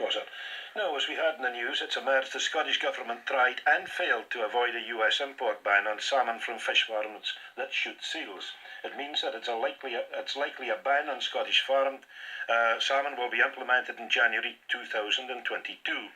Was it? No, as we heard in the news, it's emerged the Scottish Government tried and failed to avoid a US import ban on salmon from fish farms that shoot seals. It means that it's likely a ban on Scottish farmed salmon will be implemented in January 2022.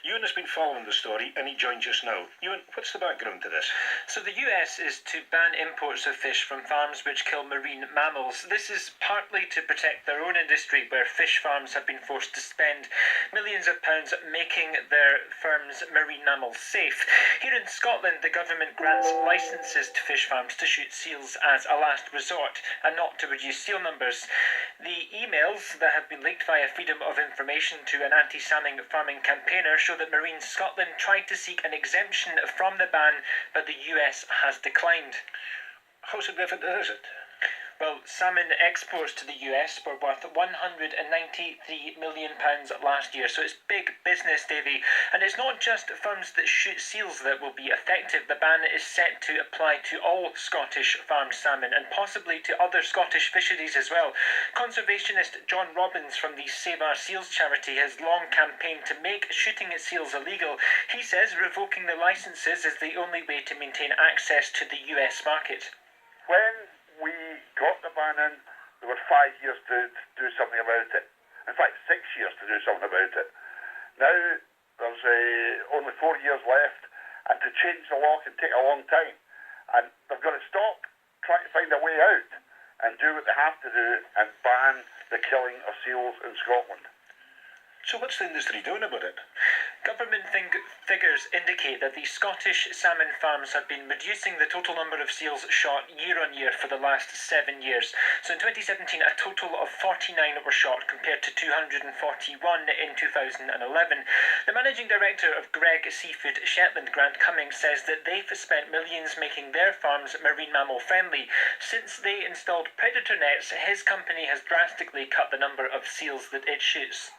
Ewan has been following the story and he joins us now. Ewan, what's the background to this? So the US is to ban imports of fish from farms which kill marine mammals. This is partly to protect their own industry, where fish farms have been forced to spend millions of pounds making their firms' marine mammals safe. Here in Scotland, the government grants licences to fish farms to shoot seals as a last resort and not to reduce seal numbers. The emails that have been leaked via Freedom of Information to an anti-salmon farming campaigner show that Marine Scotland tried to seek an exemption from the ban, but the US has declined. How significant is it? Well, salmon exports to the US were worth £193 million last year, so it's big business, Davy. And it's not just firms that shoot seals that will be affected. The ban is set to apply to all Scottish farmed salmon and possibly to other Scottish fisheries as well. Conservationist John Robbins from the Save Our Seals charity has long campaigned to make shooting at seals illegal. He says revoking the licences is the only way to maintain access to the US market. When we got the ban in, there were 5 years to do something about it. In fact, 6 years to do something about it. Now, there's only 4 years left, and to change the law can take a long time. And they've got to stop trying to find a way out and do what they have to do and ban the killing of seals in Scotland. So what's the industry doing about it? Government figures indicate that the Scottish salmon farms have been reducing the total number of seals shot year on year for the last 7 years. So in 2017, a total of 49 were shot compared to 241 in 2011. The managing director of Greg Seafood Shetland, Grant Cummings, says that they've spent millions making their farms marine mammal friendly. Since they installed predator nets, his company has drastically cut the number of seals that it shoots.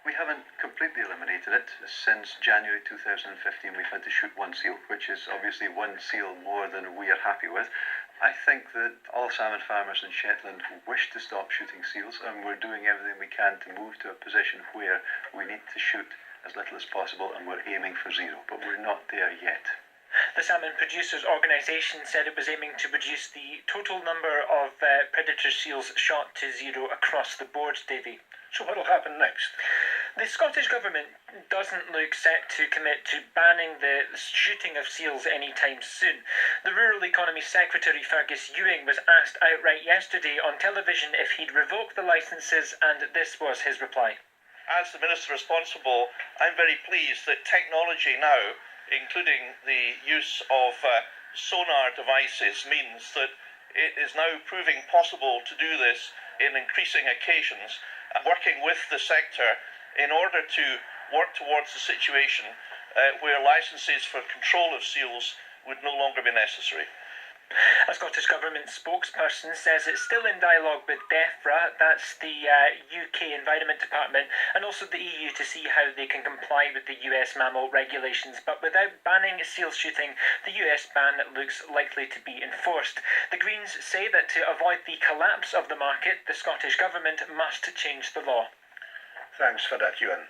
We haven't completely eliminated it. Since January 2015, we've had to shoot one seal, which is obviously one seal more than we are happy with. I think that all salmon farmers in Shetland wish to stop shooting seals, and we're doing everything we can to move to a position where we need to shoot as little as possible, and we're aiming for zero, but we're not there yet. The Salmon Producers Organisation said it was aiming to reduce the total number of predator seals shot to zero across the board, Davy. So what'll happen next? The Scottish Government doesn't look set to commit to banning the shooting of seals anytime soon. The Rural Economy Secretary Fergus Ewing was asked outright yesterday on television if he'd revoke the licences, and this was his reply. As the Minister responsible, I'm very pleased that technology now, including the use of sonar devices, means that it is now proving possible to do this in increasing occasions, and working with the sector in order to work towards a situation where licences for control of seals would no longer be necessary. A Scottish Government spokesperson says it's still in dialogue with DEFRA, that's the UK Environment Department, and also the EU to see how they can comply with the US mammal regulations. But without banning seal shooting, the US ban looks likely to be enforced. The Greens say that to avoid the collapse of the market, the Scottish Government must change the law. Thanks for that, Ewan.